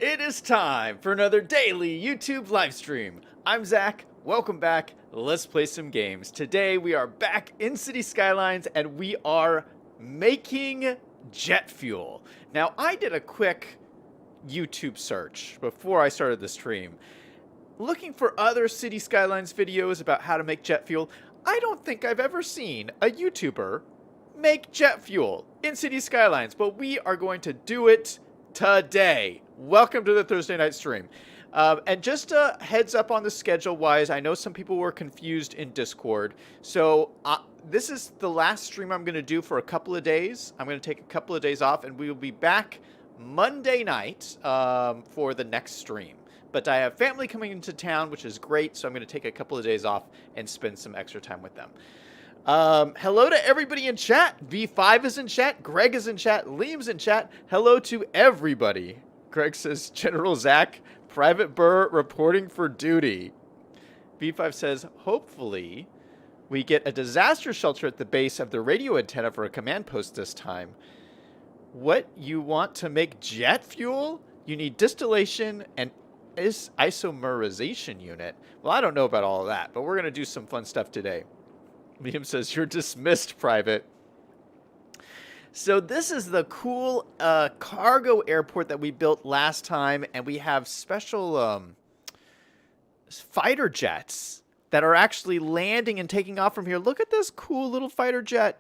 It is time for another daily YouTube live stream. I'm Zach. Welcome back. Let's play some games. Today we are back in City Skylines and we are making jet fuel. Now, I did a quick YouTube search before I started the stream, looking for other City Skylines videos about how to make jet fuel. I don't think I've ever seen a YouTuber make jet fuel in City Skylines, but we are going to do it today. Welcome to the Thursday night stream. And just a heads up on the schedule wise, I know some people were confused in Discord. So this is the last stream I'm going to do for a couple of days. I'm going to take a couple of days off and we will be back Monday night for the next stream. But I have family coming into town, which is great. So I'm going to take a couple of days off and spend some extra time with them. Hello to everybody in chat. V5 is in chat. Greg is in chat. Liam's in chat. Hello to everybody. Greg says, General Zach, Private Burr reporting for duty. V5 says, hopefully we get a disaster shelter at the base of the radio antenna for a command post this time. What, you want to make jet fuel? You need distillation and isomerization unit. Well, I don't know about all of that, but we're going to do some fun stuff today. Liam says, you're dismissed, Private. So this is the cool cargo airport that we built last time, and we have special fighter jets that are actually landing and taking off from here. Look at this cool little fighter jet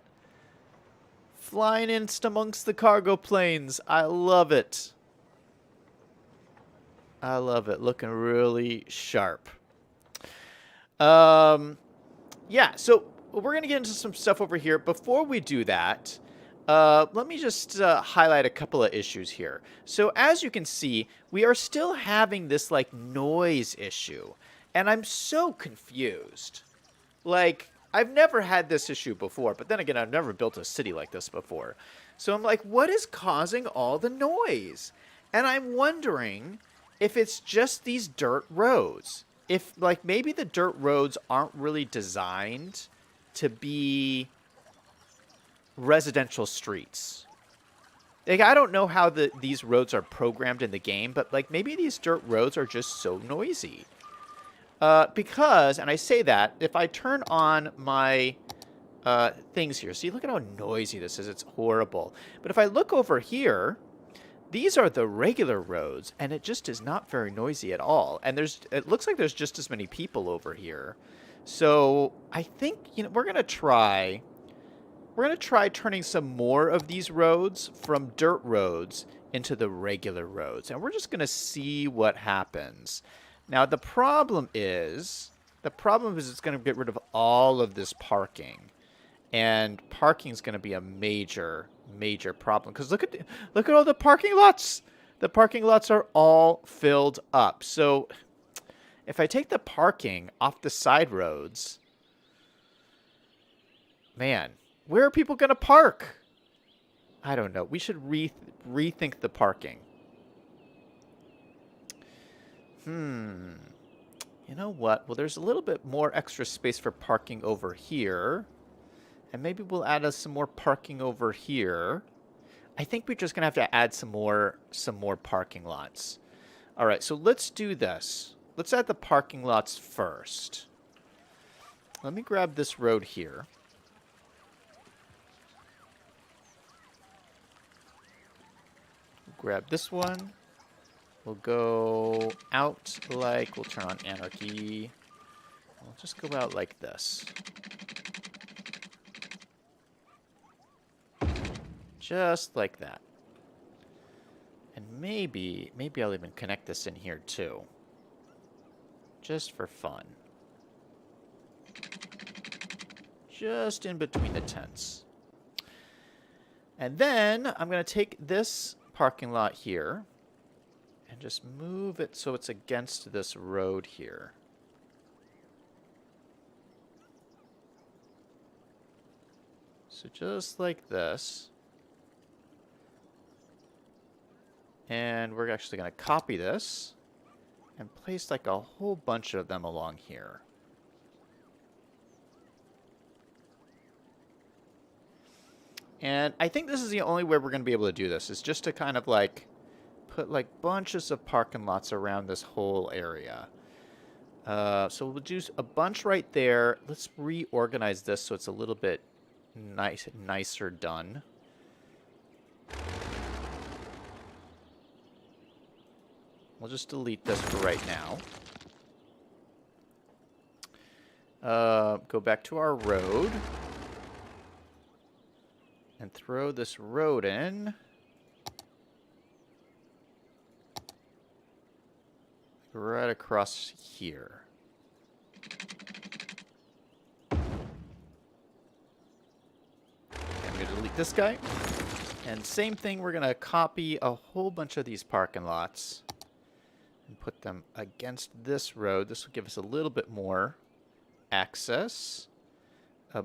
flying in amongst the cargo planes. I love it. I love it. Looking really sharp. Yeah, so we're going to get into some stuff over here. Before we do that, let me just highlight a couple of issues here. So as you can see, we are still having this like noise issue. And I'm so confused. Like, I've never had this issue before. But then again, I've never built a city like this before. So I'm like, what is causing all the noise? And I'm wondering if it's just these dirt roads. If, like, maybe the dirt roads aren't really designed to be residential streets. Like, I don't know how these roads are programmed in the game, but, like, maybe these dirt roads are just so noisy. Because, and I say that, if I turn on my things here, see, look at how noisy this is. It's horrible. But if I look over here, these are the regular roads, and it just is not very noisy at all. And it looks like there's just as many people over here. So I think, you know, we're going to try turning some more of these roads from dirt roads into the regular roads. And we're just going to see what happens. Now, the problem is it's going to get rid of all of this parking. And parking is going to be a major problem, because look at all the parking lots. The parking lots are all filled up. So if I take the parking off the side roads, man, where are people going to park? I don't know. We should rethink the parking. You know what? Well, there's a little bit more extra space for parking over here. And maybe we'll add some more parking over here. I think we're just going to have to add some more parking lots. All right, so let's do this. Let's add the parking lots first. Let me grab this road here. Grab this one. We'll go out like, we'll turn on anarchy. We'll just go out like this. Just like that. And maybe I'll even connect this in here too. Just for fun. Just in between the tents. And then I'm going to take this parking lot here and just move it so it's against this road here. So just like this. And we're actually going to copy this and place like a whole bunch of them along here. And I think this is the only way we're going to be able to do this, is just to kind of like put like bunches of parking lots around this whole area. So we'll do a bunch right there. Let's reorganize this so it's a little bit nicer done. We'll just delete this for right now. Go back to our road. And throw this road in. Right across here. I'm going to delete this guy. And same thing, we're going to copy a whole bunch of these parking lots and put them against this road. This will give us a little bit more access.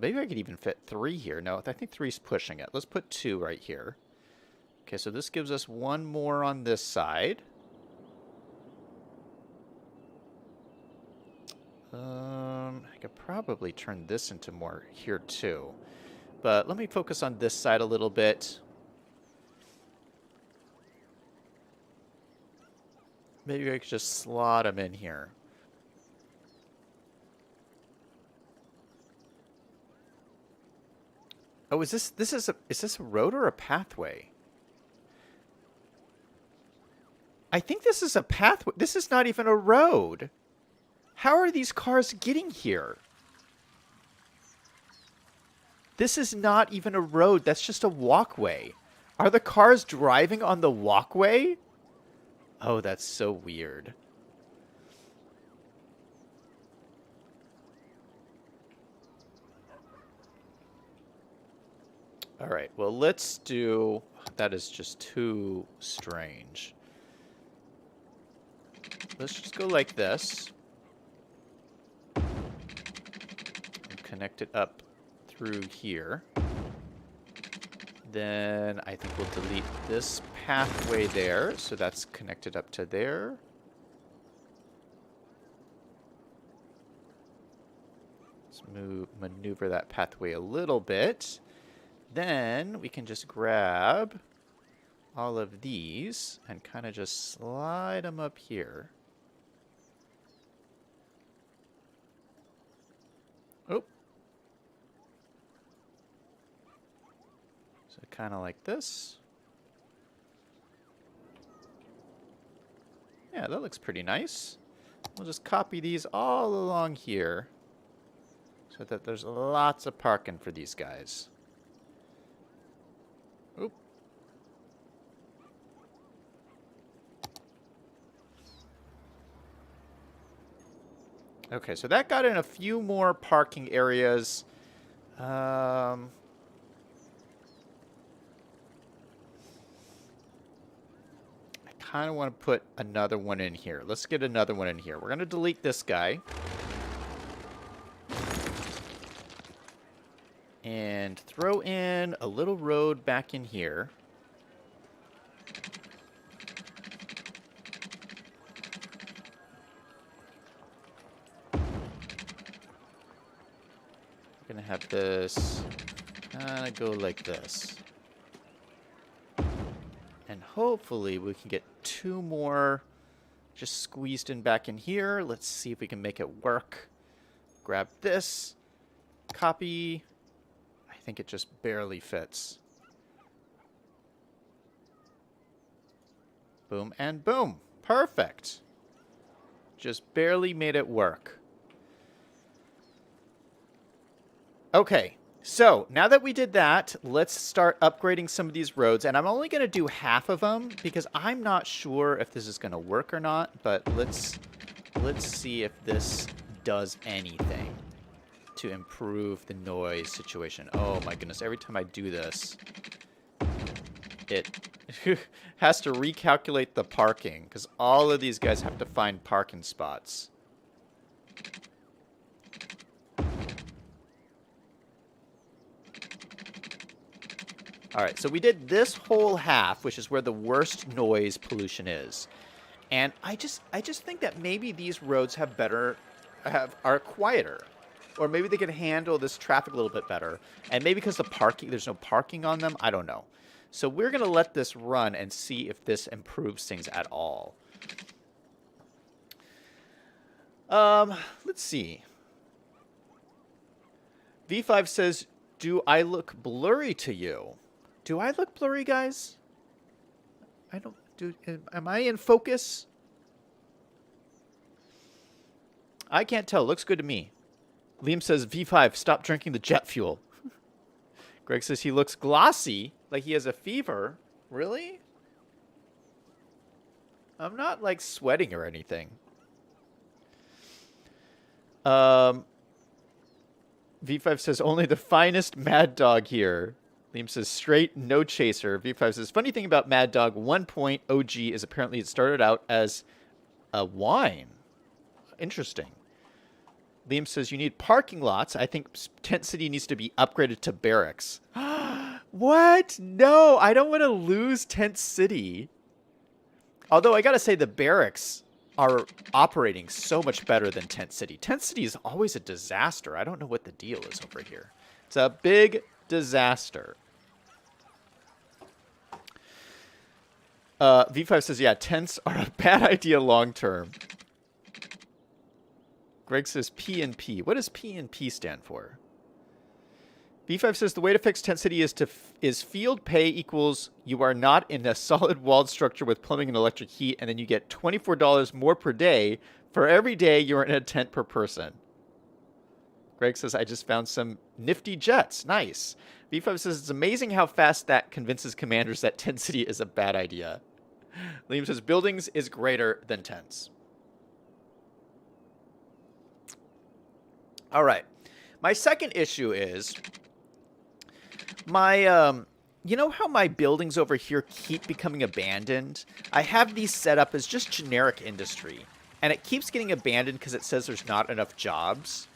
Maybe I could even fit 3 here. No, I think 3's pushing it. Let's put 2 right here. Okay, so this gives us 1 more on this side. I could probably turn this into more here too. But let me focus on this side a little bit. Maybe I could just slot them in here. Oh, is this a road or a pathway? I think this is a pathway. This is not even a road. How are these cars getting here? This is not even a road. That's just a walkway. Are the cars driving on the walkway? Oh, that's so weird. All right, well, let's do... That is just too strange. Let's just go like this. And connect it up through here. Then I think we'll delete this pathway there, so that's connected up to there. Let's maneuver that pathway a little bit. Then we can just grab all of these and kind of just slide them up here. Oh. So kind of like this. Yeah, that looks pretty nice. We'll just copy these all along here so that there's lots of parking for these guys. Oop. Okay, so that got in a few more parking areas. I kind of want to put another one in here. Let's get another one in here. We're going to delete this guy. And throw in a little road back in here. We're going to have this kind of go like this. And hopefully we can get 2 more just squeezed in back in here. Let's see if we can make it work. Grab this. Copy. I think it just barely fits. Boom and boom. Perfect. Just barely made it work. Okay, so now that we did that, let's start upgrading some of these roads. And I'm only going to do half of them because I'm not sure if this is going to work or not. But let's see if this does anything to improve the noise situation. Oh my goodness, every time I do this, it has to recalculate the parking because all of these guys have to find parking spots. All right, so we did this whole half, which is where the worst noise pollution is. And I just think that maybe these roads are quieter. Or maybe they can handle this traffic a little bit better. And maybe because there's no parking on them, I don't know. So we're going to let this run and see if this improves things at all. Let's see. V5 says, do I look blurry to you? Do I look blurry, guys? I don't... Am I in focus? I can't tell. Looks good to me. Liam says, V5, stop drinking the jet fuel. Greg says he looks glossy, like he has a fever. Really? I'm not, like, sweating or anything. V5 says, only the finest Mad Dog here. Liam says, straight, no chaser. V5 says, funny thing about Mad Dog 1 OG is apparently it started out as a wine. Interesting. Liam says, you need parking lots. I think Tent City needs to be upgraded to barracks. What? No, I don't want to lose Tent City. Although I got to say the barracks are operating so much better than Tent City. Tent City is always a disaster. I don't know what the deal is over here. It's a big disaster. V5 says, yeah, tents are a bad idea long term. Greg says P&P. What does P&P stand for? V5 says the way to fix Tent City is field pay equals you are not in a solid walled structure with plumbing and electric heat, and then you get $24 more per day for every day you're in a tent per person. Greg says, I just found some nifty jets. Nice. V5 says it's amazing how fast that convinces commanders that Tent City is a bad idea. Liam says buildings is greater than tents. All right. My second issue is my, you know how my buildings over here keep becoming abandoned? I have these set up as just generic industry, and it keeps getting abandoned because it says there's not enough jobs.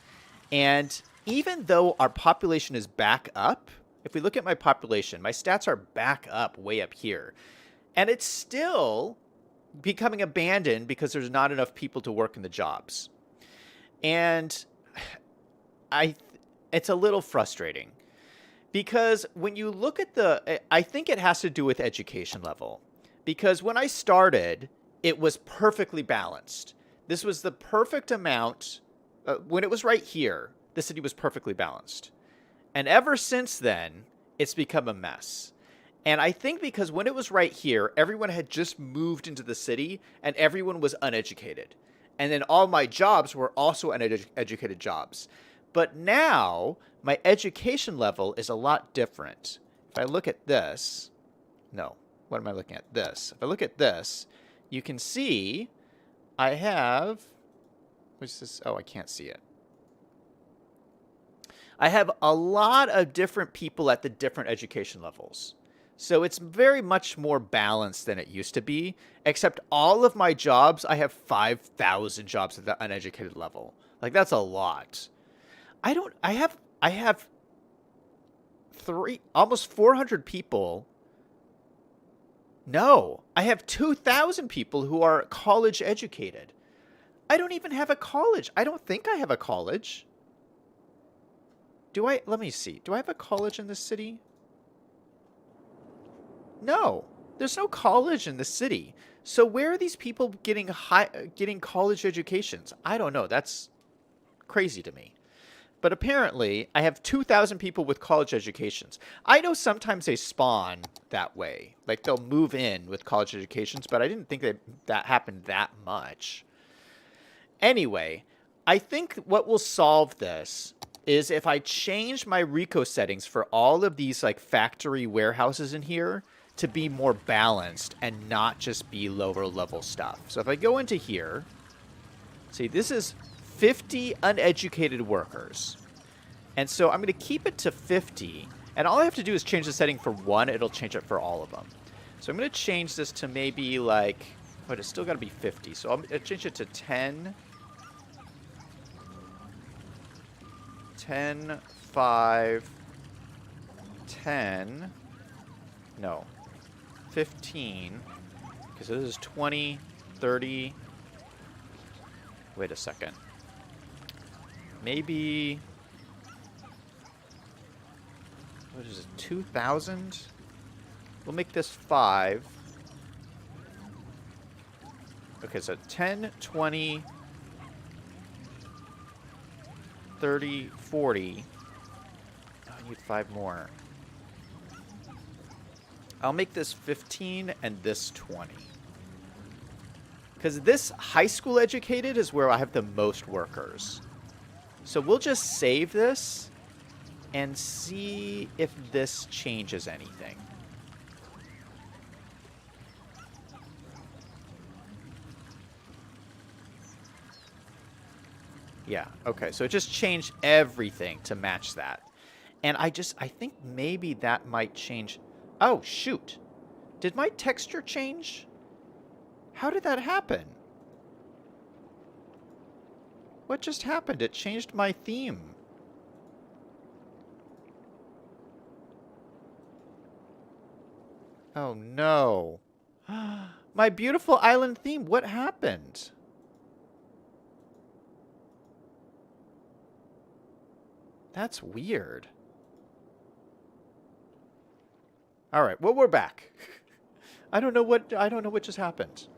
And even though our population is back up, if we look at my population, my stats are back up way up here. And it's still becoming abandoned because there's not enough people to work in the jobs. And it's a little frustrating because when you look at I think it has to do with education level, because when I started, it was perfectly balanced. This was the perfect amount. When it was right here, the city was perfectly balanced. And ever since then, it's become a mess. And I think because when it was right here, everyone had just moved into the city and everyone was uneducated. And then all my jobs were also uneducated jobs. But now my education level is a lot different. If I look at this, no, what am I looking at? This. If I look at this, you can see I have, what's this? Oh, I can't see it. I have a lot of different people at the different education levels. So it's very much more balanced than it used to be, except all of my jobs, I have 5,000 jobs at the uneducated level. Like, that's a lot. I have almost 400 people. No, I have 2,000 people who are college educated. I don't even have a college. I don't think I have a college. Let me see. Do I have a college in this city? No, there's no college in the city. So where are these people getting college educations? I don't know. That's crazy to me. But apparently, I have 2,000 people with college educations. I know sometimes they spawn that way. Like, they'll move in with college educations, but I didn't think that happened that much. Anyway, I think what will solve this is if I change my Rico settings for all of these, like, factory warehouses in here to be more balanced and not just be lower level stuff. So if I go into here, see, this is 50 uneducated workers. And so I'm going to keep it to 50. And all I have to do is change the setting for one. It'll change it for all of them. So I'm going to change this to maybe like, but it's still got to be 50. So I'll change it to 10. 10, 5, 10. No. 15. Okay, so this is 20, 30. Wait a second. Maybe, what is it, 2,000? We'll make this 5. Okay, so 10, 20, 30, 40. Oh, I need 5 more. I'll make this 15 and this 20. Because this high school educated is where I have the most workers. So we'll just save this and see if this changes anything. Yeah, okay, so it just changed everything to match that. And I think maybe that might change. Oh, shoot. Did my texture change? How did that happen? What just happened? It changed my theme. Oh, no. My beautiful island theme, what happened? That's weird. All right, well, we're back. I don't know what just happened.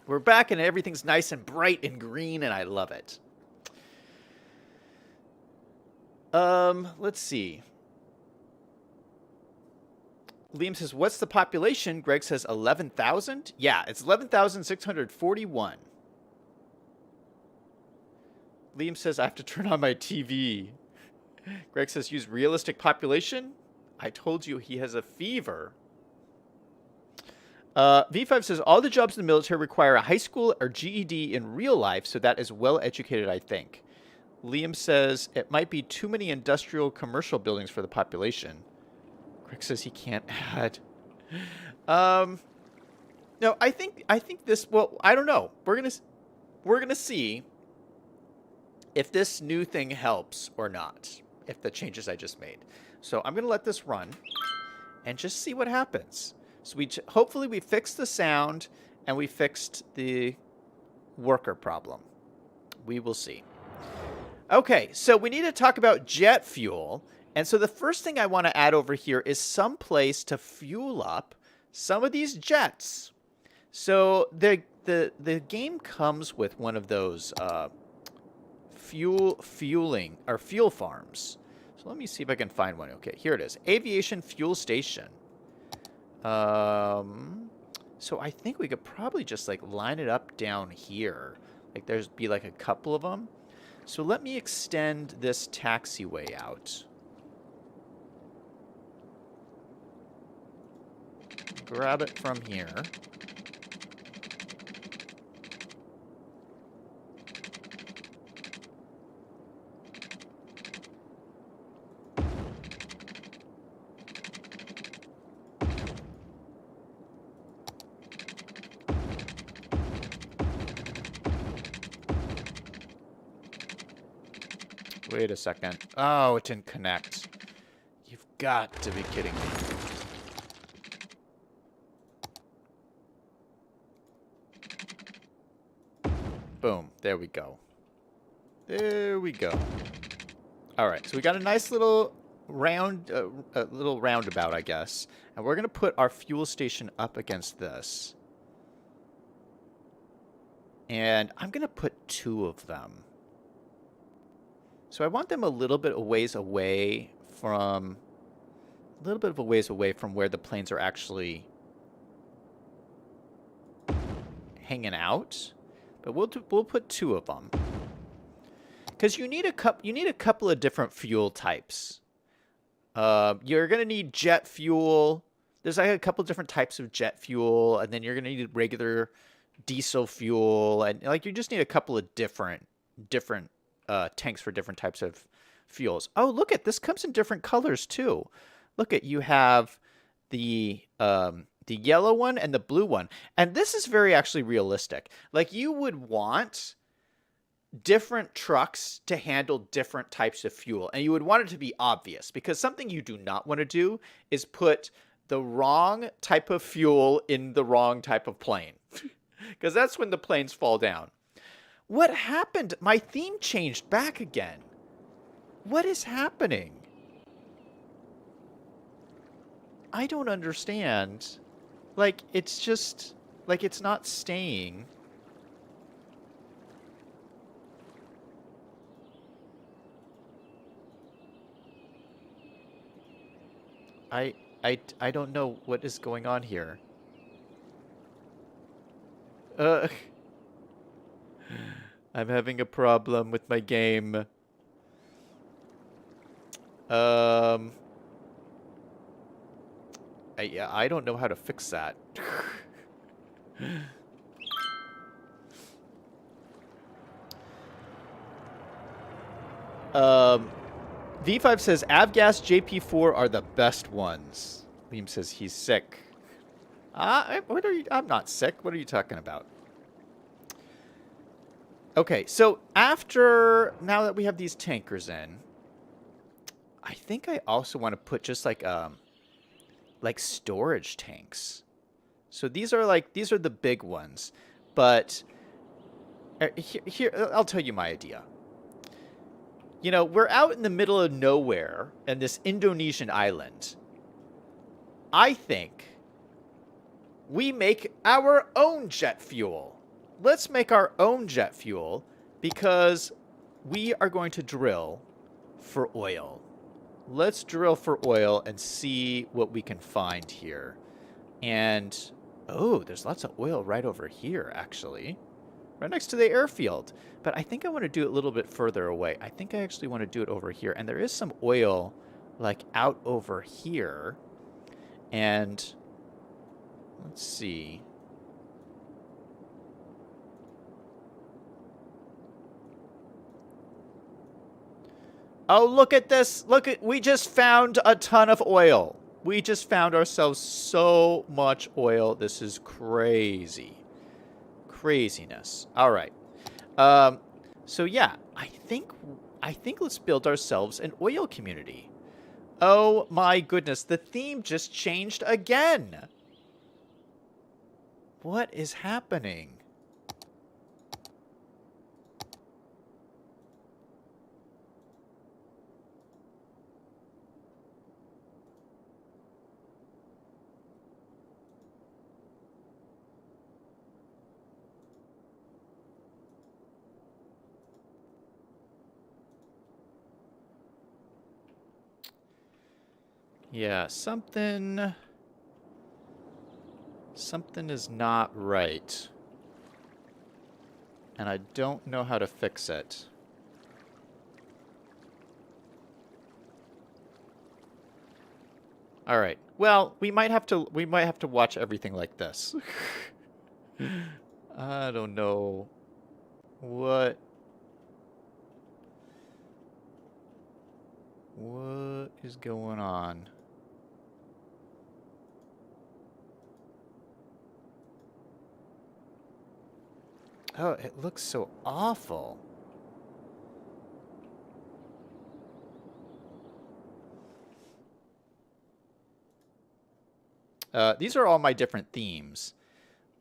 We're back and everything's nice and bright and green and I love it. Let's see. Liam says, "What's the population?" Greg says 11,000. Yeah, it's 11,641. Liam says, "I have to turn on my TV." Greg says, "Use realistic population." I told you he has a fever. V5 says, "All the jobs in the military require a high school or GED in real life, so that is well educated, I think." Liam says, "It might be too many industrial commercial buildings for the population." Greg says he can't add. No, I think this, well, I don't know. We're going to see if this new thing helps or not, if the changes I just made. So I'm going to let this run and just see what happens. So hopefully we fixed the sound and we fixed the worker problem. We will see. Okay, so we need to talk about jet fuel. And so the first thing I want to add over here is some place to fuel up some of these jets. So the game comes with one of those fuel farms. So let me see if I can find one. Okay, here it is. Aviation fuel station. So I think we could probably just like line it up down here. Like there's be like a couple of them. So let me extend this taxiway out. Grab it from here. Wait a second. Oh, it didn't connect. You've got to be kidding me. Boom. There we go. There we go. All right. So we got a nice little roundabout, I guess. And we're going to put our fuel station up against this. And I'm going to put 2 of them. So I want them a little bit of a ways away from where the planes are actually hanging out. But we'll put 2 of them. Because you need a couple of different fuel types. You're going to need jet fuel. There's like a couple of different types of jet fuel, and then you're going to need regular diesel fuel, and like you just need a couple of different tanks for different types of fuels. Oh, look at this comes in different colors too. Look at you have the yellow one and the blue one, and this is very actually realistic. Like you would want different trucks to handle different types of fuel, and you would want it to be obvious, because something you do not want to do is put the wrong type of fuel in the wrong type of plane, because that's when the planes fall down. What happened? My theme changed back again. What is happening? I don't understand. Like, it's just... Like, it's not staying. I, I don't know what is going on here. Uh... I'm having a problem with my game. Yeah, I don't know how to fix that. V5 says Avgas JP4 are the best ones. Liam says he's sick. What are you? I'm not sick. What are you talking about? Okay, so now that we have these tankers in, I think I also want to put just like storage tanks. So these are the big ones, but here I'll tell you my idea. You know, we're out in the middle of nowhere in this Indonesian island. I think we make our own jet fuel. Let's make our own jet fuel because we are going to drill for oil. Let's drill for oil and see what we can find here. And, oh, there's lots of oil right over here, actually. Right next to the airfield. But I think I want to do it a little bit further away. I think I actually want to do it over here. And there is some oil, like, out over here. And, let's see. Oh, look at this. We just found a ton of oil. We just found ourselves so much oil. This is crazy. Craziness. All right. So yeah, I think let's build ourselves an oil community. Oh my goodness, the theme just changed again. What is happening? Yeah, something is not right. And I don't know how to fix it. All right. Well, we might have to watch everything like this. I don't know what is going on. Oh, it looks so awful. These are all my different themes,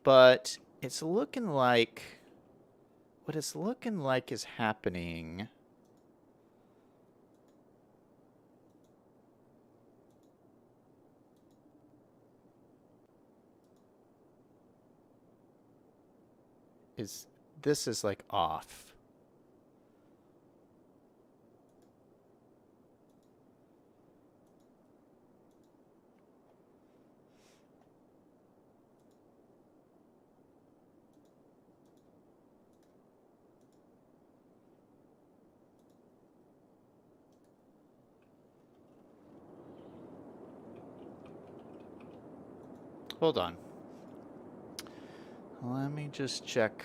but it's looking like what it's looking like is happening. This is like off. Hold on. Let me just check.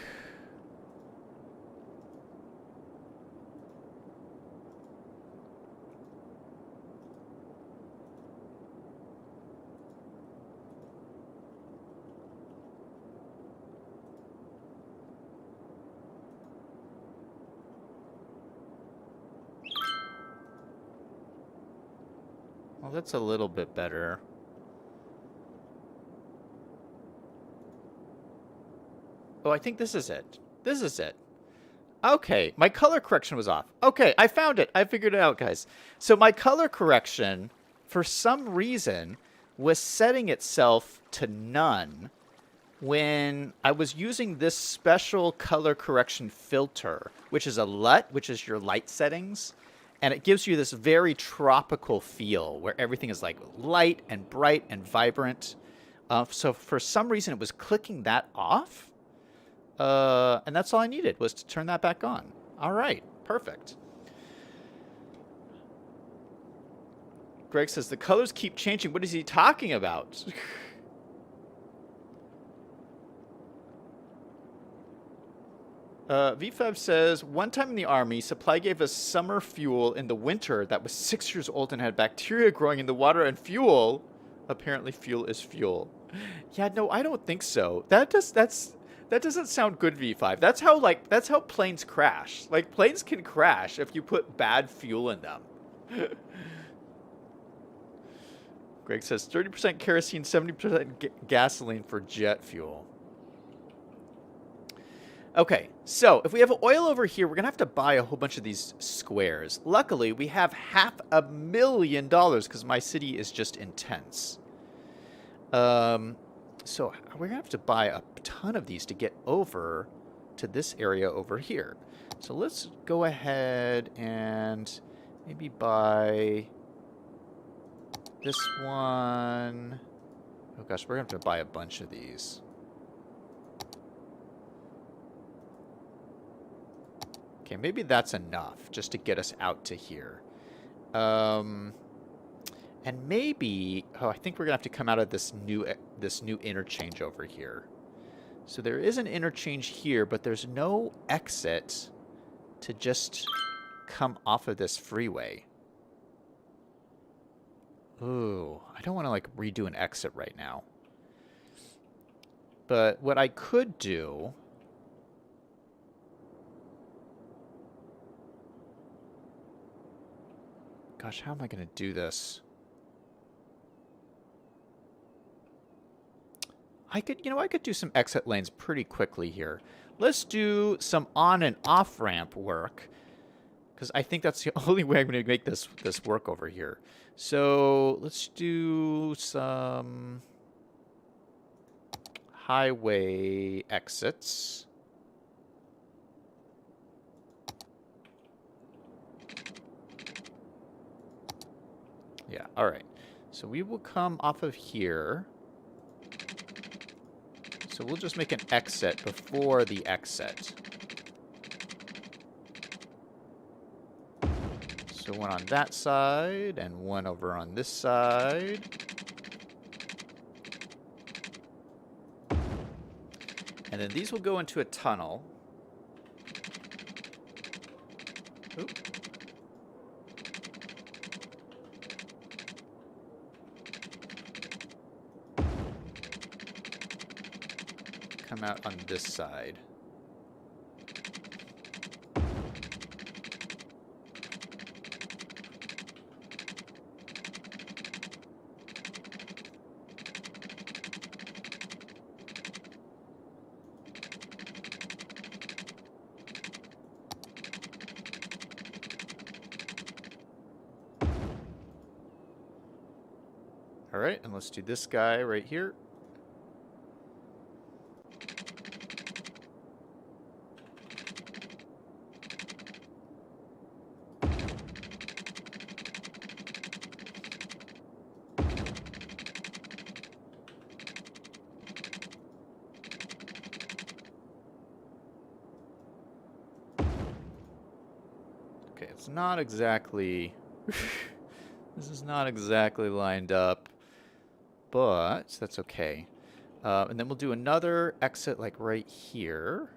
Well, that's a little bit better. Oh, I think this is it. This is it. Okay, my color correction was off. Okay, I found it. I figured it out, guys. So my color correction, for some reason, was setting itself to none when I was using this special color correction filter, which is a LUT, which is your light settings. And it gives you this very tropical feel where everything is like light and bright and vibrant. So for some reason, it was clicking that off. And that's all I needed was to turn that back on. All right, perfect. Greg says, the colors keep changing. What is he talking about? V5 says, one time in the army, supply gave us summer fuel in the winter that was 6 years old and had bacteria growing in the water and fuel. Apparently fuel is fuel. Yeah, no, I don't think so. That doesn't sound good, V5. That's how planes crash. Like, planes can crash if you put bad fuel in them. Greg says 30% kerosene, 70% gasoline for jet fuel. Okay, so if we have oil over here, we're going to have to buy a whole bunch of these squares. Luckily, we have $500,000 because my city is just intense. So we're going to have to buy a ton of these to get over to this area over here. So let's go ahead and maybe buy this one. Oh gosh, we're going to have to buy a bunch of these. Okay, maybe that's enough just to get us out to here. And maybe, I think we're gonna have to come out of this new interchange over here. So there is an interchange here, but there's no exit to just come off of this freeway. Ooh, I don't want to like redo an exit right now. But what I could do, gosh, how am I going to do this? I could do some exit lanes pretty quickly here. Let's do some on and off ramp work, because I think that's the only way I'm going to make this work over here. So let's do some highway exits. Yeah, all right. So we will come off of here. So we'll just make an exit before the exit. So one on that side and one over on this side. And then these will go into a tunnel. Oop. Come out on this side. All right, and let's do this guy right here. Okay, it's not exactly... This is not exactly lined up, but that's okay. And then we'll do another exit like right here.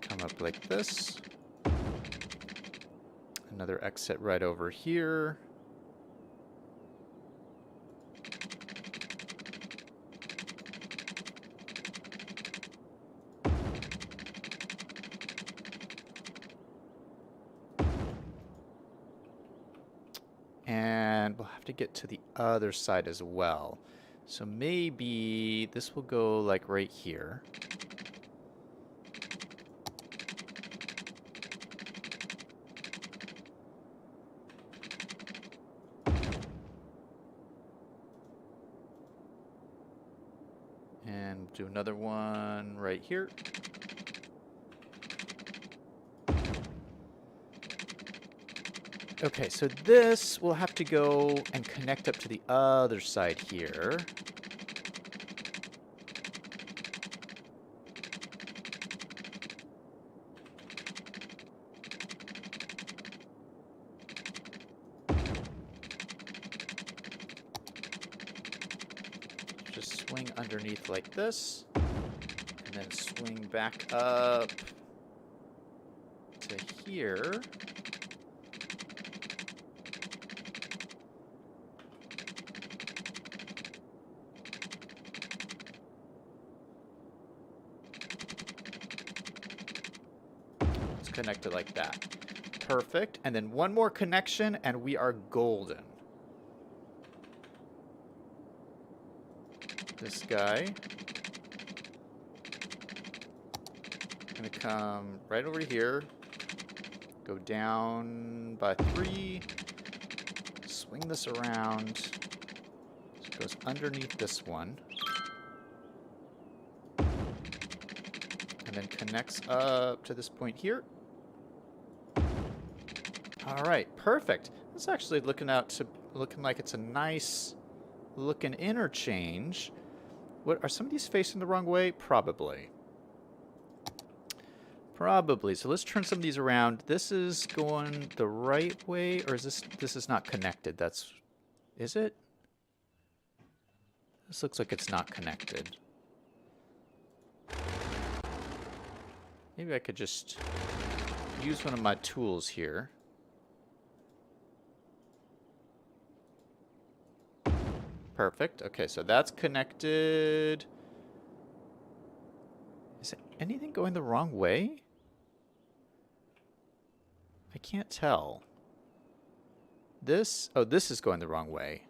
Come up like this. Another exit right over here. And we'll have to get to the other side as well. So maybe this will go like right here. And do another one right here. Okay, so this will have to go and connect up to the other side here. Just swing underneath like this, and then swing back up to here. Connect it like that. Perfect. And then one more connection and we are golden. This guy. Gonna come right over here. Go down by 3. Swing this around. So it goes underneath this one. And then connects up to this point here. All right, perfect. It's actually looking like it's a nice looking interchange. What are some of these facing the wrong way? Probably. Probably. So let's turn some of these around. This is going the right way, or is this is not connected? Is it? This looks like it's not connected. Maybe I could just use one of my tools here. Perfect. Okay, so that's connected. Is anything going the wrong way? I can't tell. This is going the wrong way.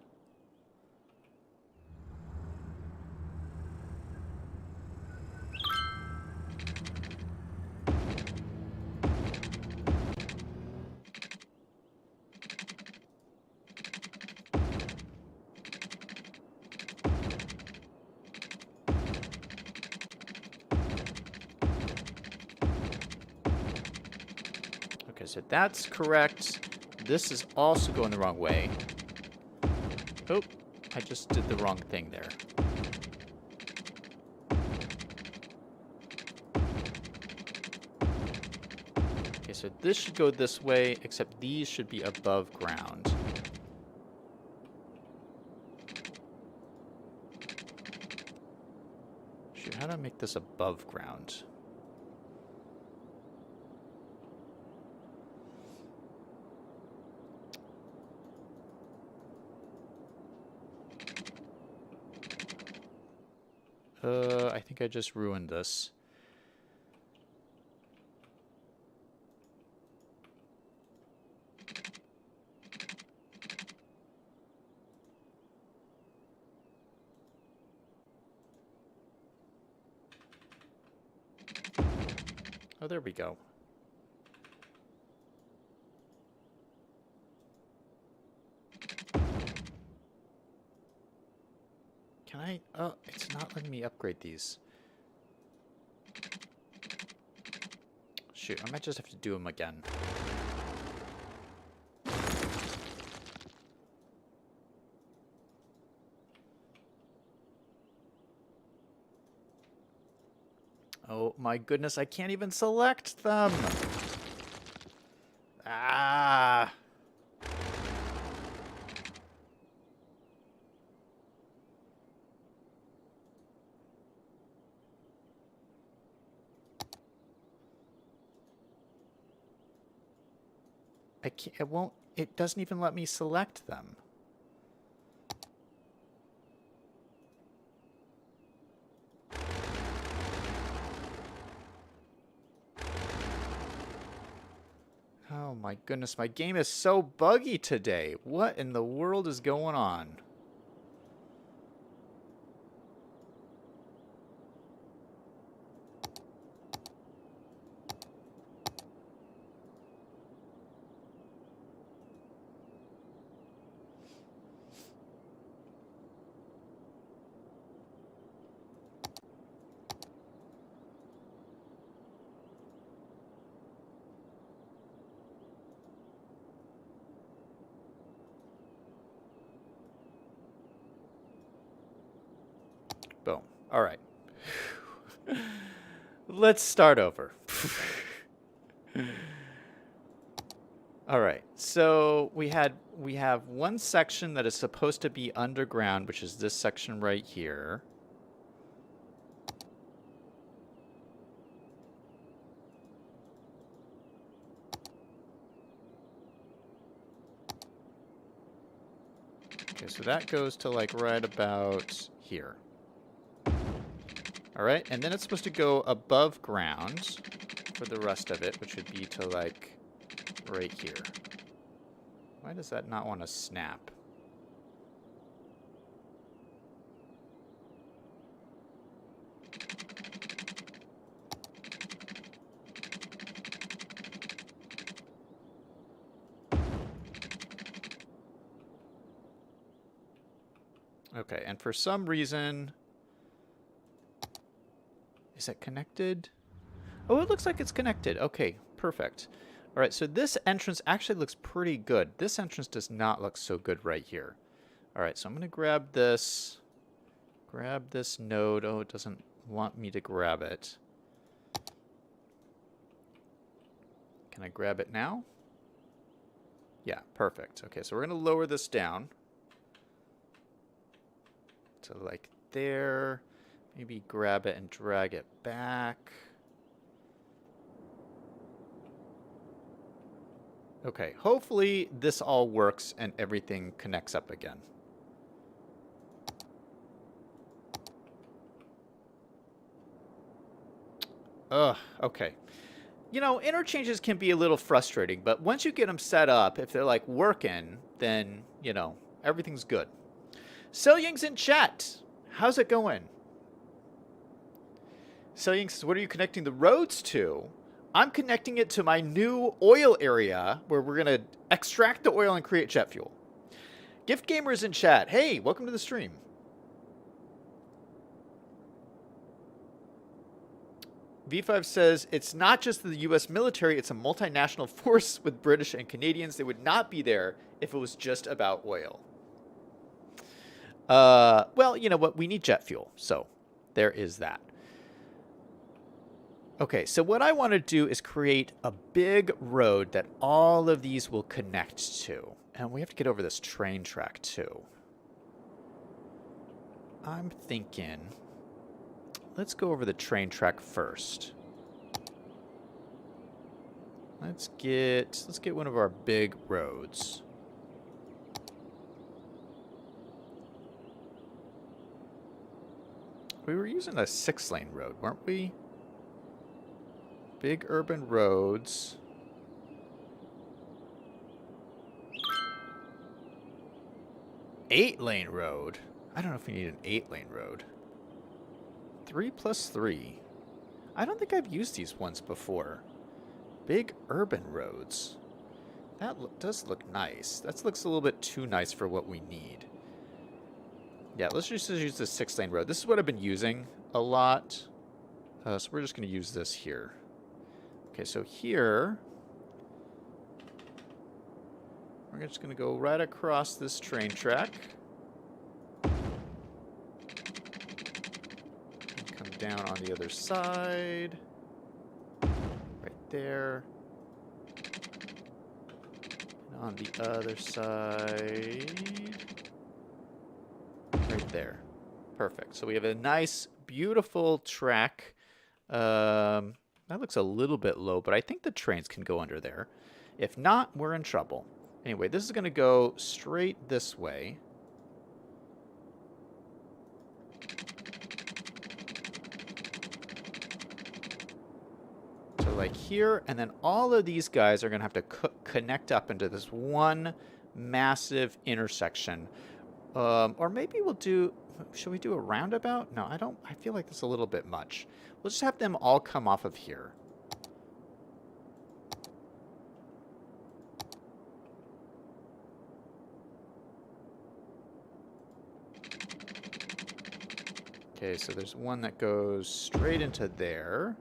Okay, so that's correct. This is also going the wrong way. Oh, I just did the wrong thing there. Okay, so this should go this way, except these should be above ground. Shoot, how do I make this above ground? I think I just ruined this. Oh, there we go. Can I? Oh, it's not letting me upgrade these. Shoot, I might just have to do them again. Oh my goodness, I can't even select them! Ah! I can't, it doesn't even let me select them. Oh my goodness, my game is so buggy today. What in the world is going on? Boom. All right. Let's start over. All right. So we have one section that is supposed to be underground, which is this section right here. Okay, so that goes to like right about here. All right, and then it's supposed to go above ground for the rest of it, which would be to like right here. Why does that not want to snap? Okay, and for some reason, is it connected? Oh, it looks like it's connected. Okay, perfect. All right, so this entrance actually looks pretty good. This entrance does not look so good right here. All right, so I'm going to grab this node. Oh, it doesn't want me to grab it. Can I grab it now? Yeah, perfect. Okay, so we're going to lower this down to like there. Maybe grab it and drag it back. Okay, hopefully this all works and everything connects up again. Ugh, okay. You know, interchanges can be a little frustrating, but once you get them set up, if they're like working, then, you know, everything's good. Selying's in chat. How's it going? Selying says, what are you connecting the roads to? I'm connecting it to my new oil area where we're going to extract the oil and create jet fuel. Gift Gamer's in chat. Hey, welcome to the stream. V5 says, it's not just the U.S. military, it's a multinational force with British and Canadians. They would not be there if it was just about oil. Well, you know what? We need jet fuel, so there is that. Okay, so what I want to do is create a big road that all of these will connect to. And we have to get over this train track, too. I'm thinking, let's go over the train track first. Let's get one of our big roads. We were using a 6-lane road, weren't we? Big urban roads. Eight-lane road. I don't know if we need an 8-lane road. 3+3. I don't think I've used these ones before. Big urban roads. That does look nice. That looks a little bit too nice for what we need. Yeah, let's just use the 6-lane road. This is what I've been using a lot. So we're just going to use this here. Okay, so here, we're just going to go right across this train track. And come down on the other side. Right there. And on the other side. Right there. Perfect. So we have a nice, beautiful track. That looks a little bit low, but I think the trains can go under there. If not, we're in trouble. Anyway, this is going to go straight this way. So like here, and then all of these guys are going to have to connect up into this one massive intersection. Or maybe we'll do... Should we do a roundabout? No, I feel like that's a little bit much. We'll just have them all come off of here. Okay, so there's one that goes straight into there.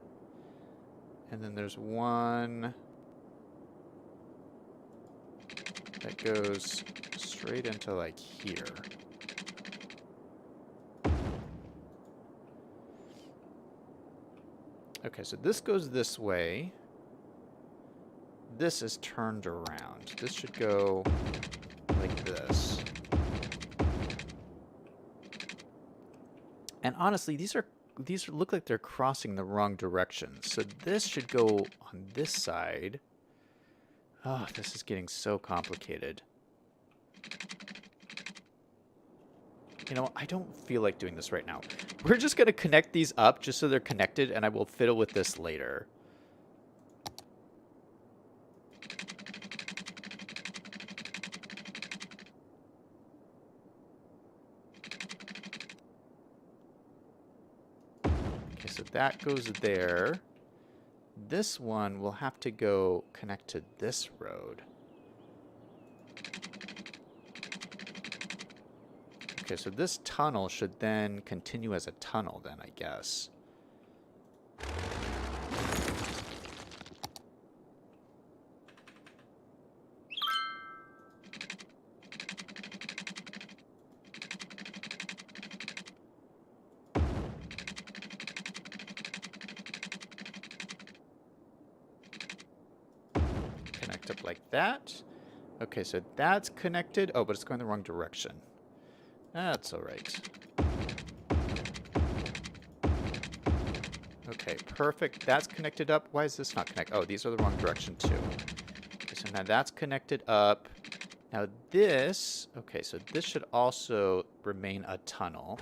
And then there's one that goes straight into like here. Okay, so this goes this way. This is turned around. This should go like this. And honestly, these look like they're crossing the wrong direction. So this should go on this side. Oh, this is getting so complicated. You know, I don't feel like doing this right now. We're just going to connect these up just so they're connected, and I will fiddle with this later. Okay, so that goes there. This one will have to go connect to this road. Okay, so this tunnel should then continue as a tunnel then, I guess. Connect up like that. Okay, so that's connected. Oh, but it's going the wrong direction. That's all right. Okay, perfect. That's connected up. Why is this not connected? Oh, these are the wrong direction too. Okay, so now that's connected up. Now this, okay, so this should also remain a tunnel.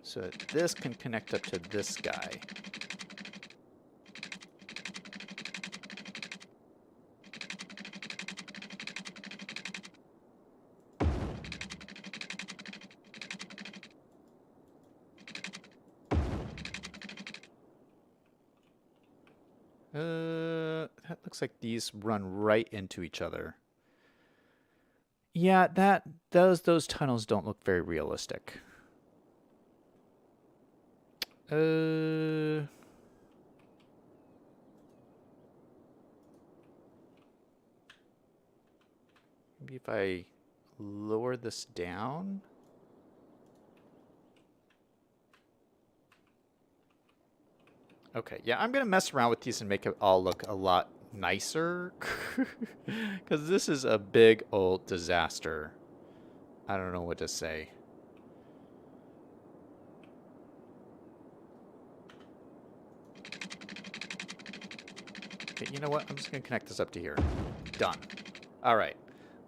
So this can connect up to this guy. That looks like these run right into each other. Yeah, those tunnels don't look very realistic. Maybe if I lower this down. Okay, yeah, I'm going to mess around with these and make it all look a lot nicer. Because this is a big old disaster. I don't know what to say. Okay, you know what? I'm just going to connect this up to here. Done. All right.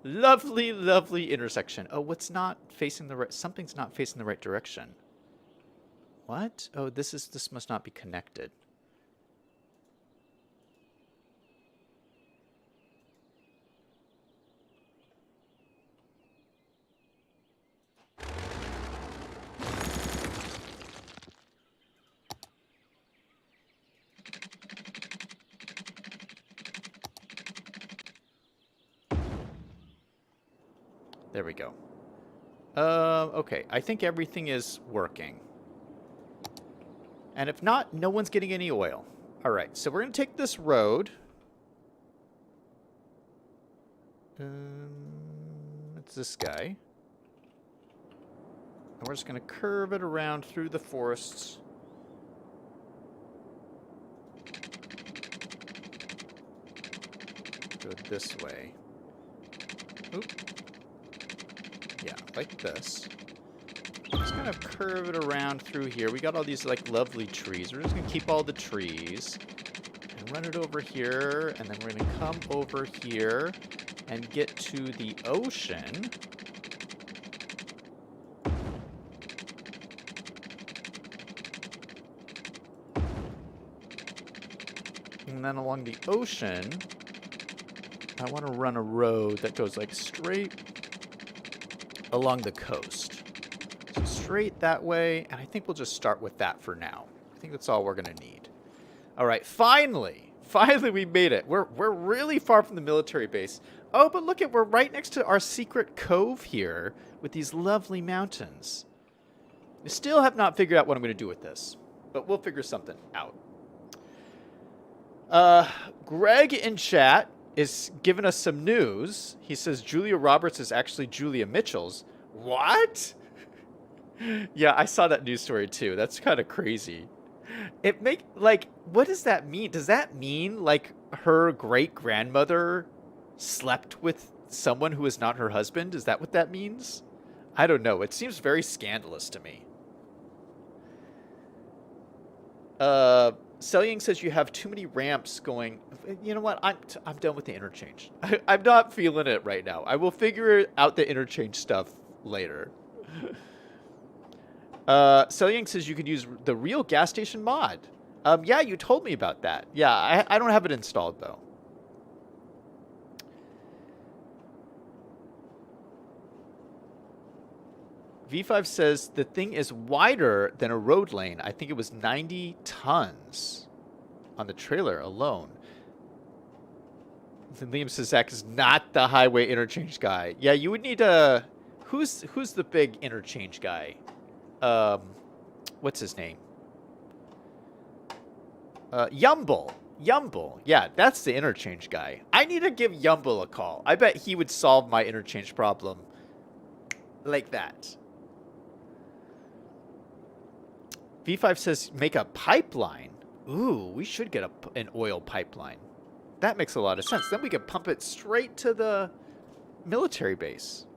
Lovely, lovely intersection. Oh, what's not facing the right... Something's not facing the right direction. What? Oh, this must not be connected. There we go. Okay, I think everything is working. And if not, no one's getting any oil. All right, so we're going to take this road. It's this guy. And we're just going to curve it around through the forests. Go this way. Oop. Yeah, like this. Just kind of curve it around through here. We got all these like lovely trees. We're just gonna keep all the trees and run it over here, and then we're gonna come over here and get to the ocean. And then along the ocean, I want to run a road that goes like straight along the coast. So straight that way, and I think we'll just start with that for now. I think that's all we're going to need. All right, finally we made it. We're really far from the military base. Oh, but look we're right next to our secret cove here with these lovely mountains. Still have not figured out what I'm going to do with this, but we'll figure something out. Greg in chat is giving us some news. He says Julia Roberts is actually Julia Mitchell's. What? Yeah, I saw that news story too. That's kind of crazy. What does that mean? Does that mean like her great grandmother slept with someone who is not her husband? Is that what that means? I don't know. It seems very scandalous to me. Selying says you have too many ramps going. You know what? I'm done with the interchange. I'm not feeling it right now. I will figure out the interchange stuff later. Selying says you could use the real gas station mod. Yeah, you told me about that. Yeah, I don't have it installed though. V5 says the thing is wider than a road lane. I think it was 90 tons on the trailer alone. Then Liam says Zach is not the highway interchange guy. Yeah, you would need a... Who's the big interchange guy? What's his name? Yumble. Yumble. Yeah, that's the interchange guy. I need to give Yumble a call. I bet he would solve my interchange problem like that. V5 says make a pipeline. Ooh, we should get an oil pipeline. That makes a lot of sense. Then we could pump it straight to the military base.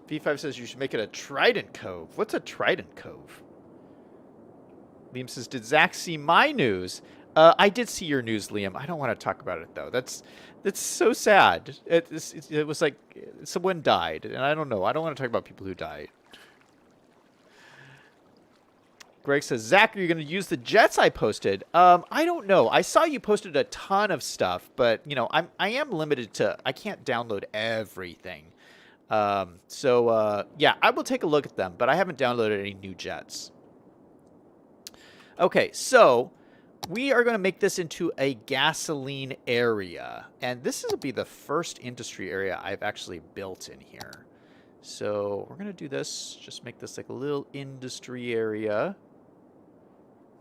V5 says you should make it a Trident Cove. What's a Trident Cove? Liam says, did Zach see my news? I did see your news, Liam. I don't want to talk about it, though. That's so sad. It was like someone died, and I don't know. I don't want to talk about people who died. Greg says, Zach, are you going to use the jets I posted? I don't know. I saw you posted a ton of stuff, but, you know, I am limited to... I can't download everything. Yeah, I will take a look at them, but I haven't downloaded any new jets. Okay, so we are going to make this into a gasoline area. And this will be the first industry area I've actually built in here. So we're going to do this, just make this like a little industry area.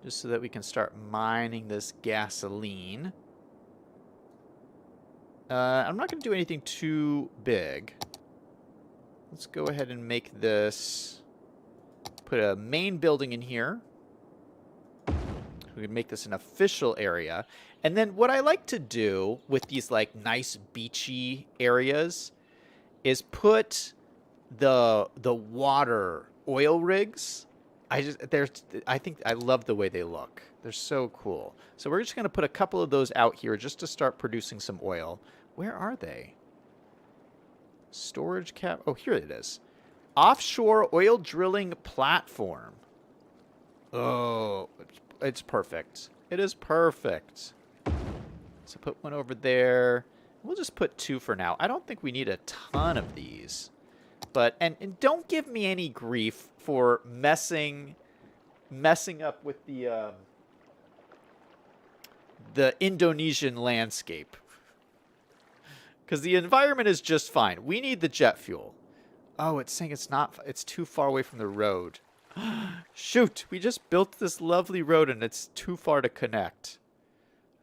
Just so that we can start mining this gasoline. I'm not going to do anything too big. Let's go ahead and make this... Put a main building in here. We can make this an official area. And then what I like to do with these like nice beachy areas is put the water oil rigs. I think I love the way they look. They're so cool. So we're just going to put a couple of those out here just to start producing some oil. Where are they? Storage cap. Oh, here it is. Offshore oil drilling platform. Oh, it's perfect. It is perfect. So put one over there. We'll just put 2 for now. I don't think we need a ton of these. But and don't give me any grief for messing up with the Indonesian landscape. Because the environment is just fine. We need the jet fuel. Oh, it's saying it's too far away from the road. Shoot, we just built this lovely road and it's too far to connect.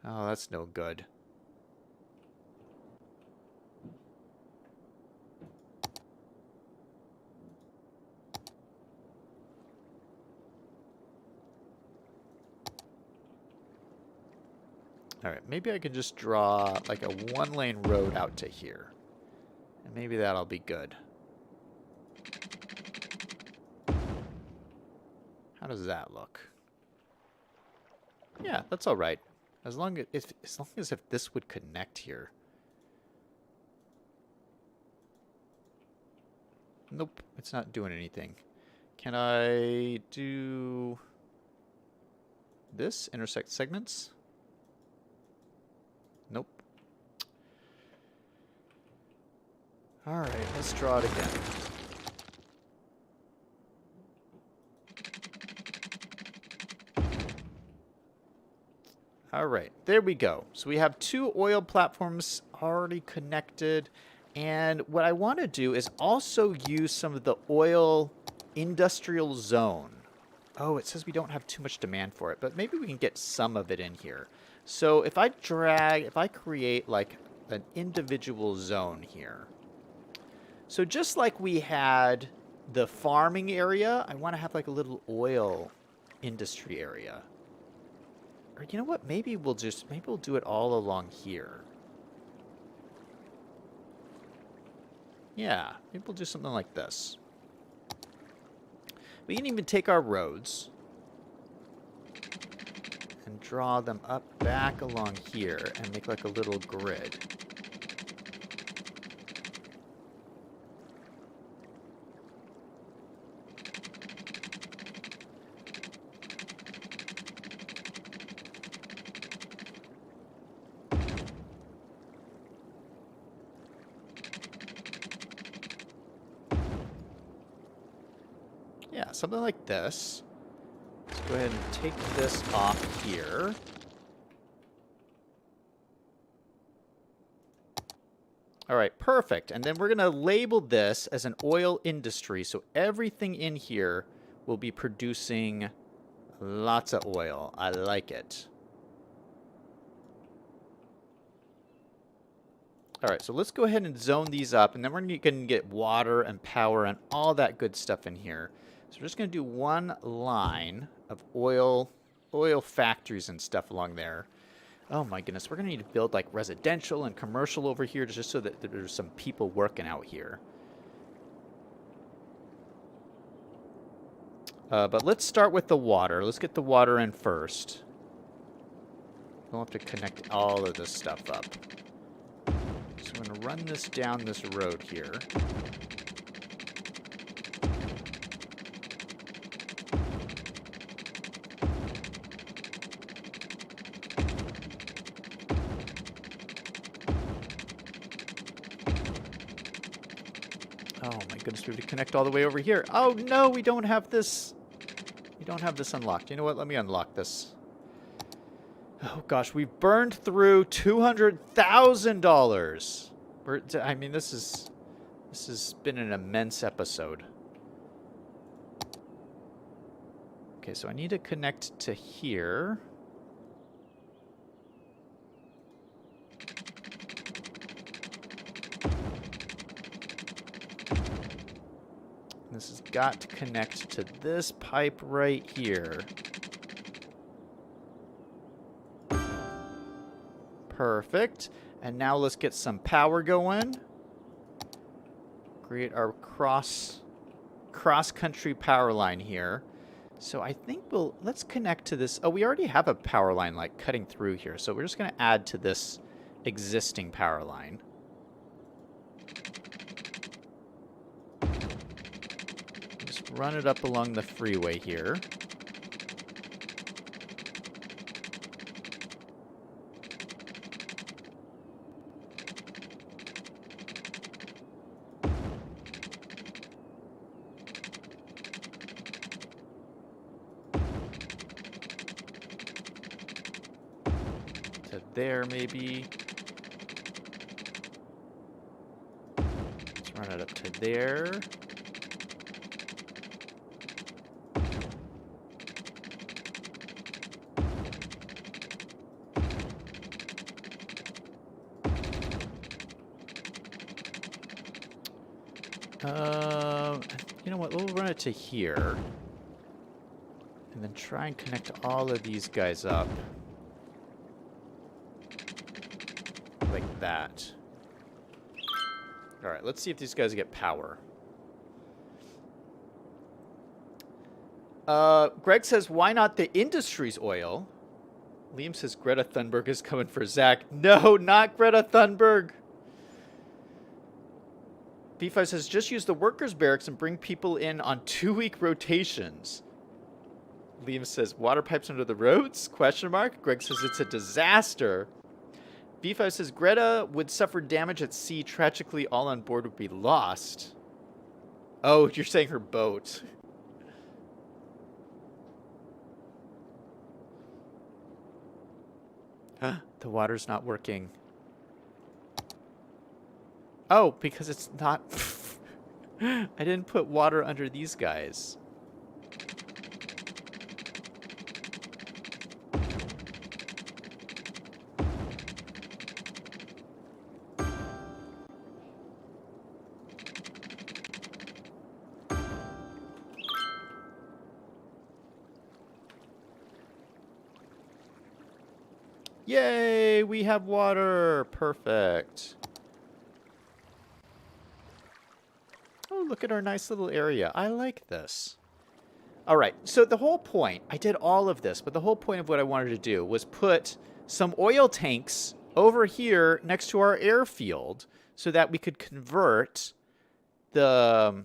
Oh, that's no good. All right, maybe I can just draw like a 1-lane road out to here. And maybe that'll be good. How does that look? Yeah, that's all right. As long as if this would connect here. Nope, it's not doing anything. Can I do this? Intersect segments? Nope. All right, let's draw it again. All right, there we go. So we have 2 oil platforms already connected. And what I want to do is also use some of the oil industrial zone. Oh, it says we don't have too much demand for it, but maybe we can get some of it in here. So if I create like an individual zone here. So just like we had the farming area, I want to have like a little oil industry area. Or you know what? Maybe we'll do it all along here. Yeah, maybe we'll do something like this. We can even take our roads and draw them up back along here and make like a little grid. Yeah, something like this. Let's go ahead and take this off here. All right, perfect. And then we're going to label this as an oil industry. So everything in here will be producing lots of oil. I like it. All right, so let's go ahead and zone these up. And then we're going to get water and power and all that good stuff in here. So we're just going to do one line of oil factories and stuff along there. Oh my goodness, we're going to need to build like residential and commercial over here just so that there's some people working out here. But let's start with the water. Let's get the water in first. We'll have to connect all of this stuff up. So I'm going to run this down this road here. Oh my goodness, we have to connect all the way over here. Oh no, we don't have this. We don't have this unlocked. You know what? Let me unlock this. Oh gosh, we've burned through $200,000. I mean, this has been an immense episode. Okay, so I need to connect to here. This has got to connect to this pipe right here. Perfect. And now let's get some power going. Create our cross-country power line here. So I think let's connect to this. Oh, we already have a power line like cutting through here. So we're just going to add to this existing power line. Just run it up along the freeway here. There, maybe. Let's run it up to there. You know what? We'll run it to here. And then try and connect all of these guys up. Like that. Alright, let's see if these guys get power. Greg says, why not the industry's oil? Liam says, Greta Thunberg is coming for Zach. No, not Greta Thunberg. B5 says, just use the workers' barracks and bring people in on 2-week rotations. Liam says, water pipes under the roads? Question mark. Greg says, it's a disaster. B5 says, Greta would suffer damage at sea. Tragically, all on board would be lost. Oh, you're saying her boat. The water's not working. Oh, because it's not... I didn't put water under these guys. Yay, we have water. Perfect. Oh, look at our nice little area. I like this. All right, so the whole point, I did all of this, but the whole point of what I wanted to do was put some oil tanks over here next to our airfield so that we could convert the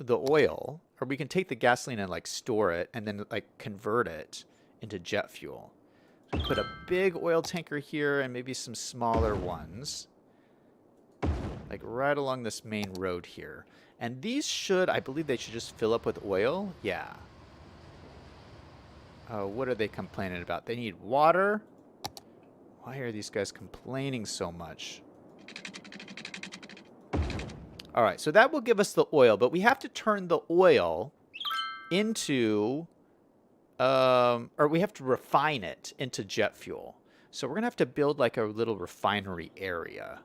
oil, or we can take the gasoline and like store it and then like convert it into jet fuel. So put a big oil tanker here and maybe some smaller ones, like right along this main road here. And these should, I believe they should just fill up with oil. Yeah. Oh, what are they complaining about? They need water. Why are these guys complaining so much? All right, so that will give us the oil, but we have to turn the oil into, or we have to refine it into jet fuel. So we're going to have to build like a little refinery area.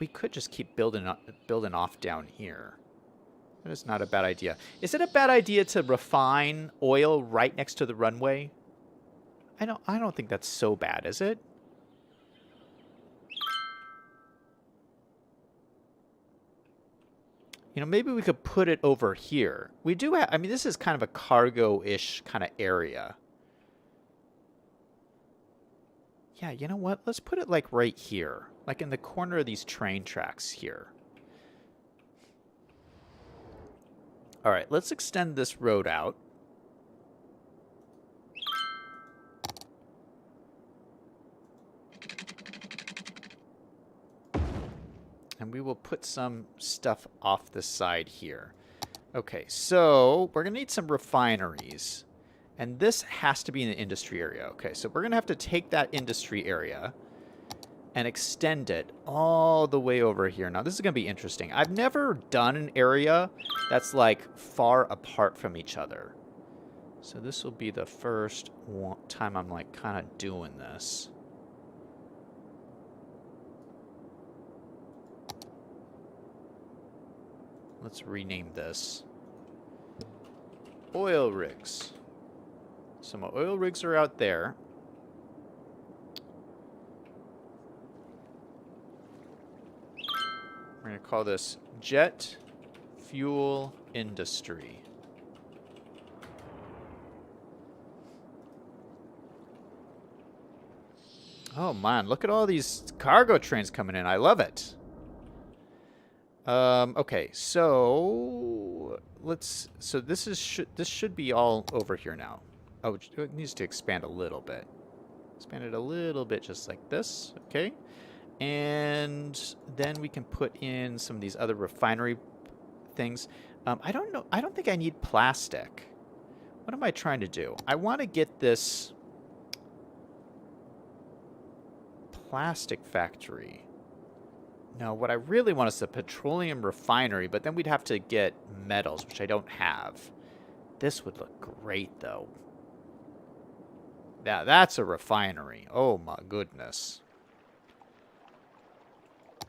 We could just keep building off down here. That is not a bad idea. Is it a bad idea to refine oil right next to the runway? I don't think that's so bad, is it? You know, maybe we could put it over here. We do have, I mean, this is kind of a cargo-ish kind of area. Yeah, you know what? Let's put it like right here. Like in the corner of these train tracks here. All right, let's extend this road out. And we will put some stuff off the side here. Okay, so we're going to need some refineries. And this has to be in the industry area. Okay, so we're going to have to take that industry area and extend it all the way over here. Now, this is going to be interesting. I've never done an area that's like far apart from each other. So this will be the first time I'm like kind of doing this. Let's rename this. Oil rigs. So my oil rigs are out there. We're going to call this Jet Fuel Industry. Oh man, look at all these cargo trains coming in. I love it. Okay, so this should be all over here now. Oh, it needs to expand a little bit. Expand it a little bit, just like this. Okay, and then we can put in some of these other refinery things. I don't know. I don't think I need plastic. What am I trying to do? I want to get this plastic factory. No, what I really want is a petroleum refinery, but then we'd have to get metals, which I don't have. This would look great, though. Yeah, that's a refinery. Oh, my goodness.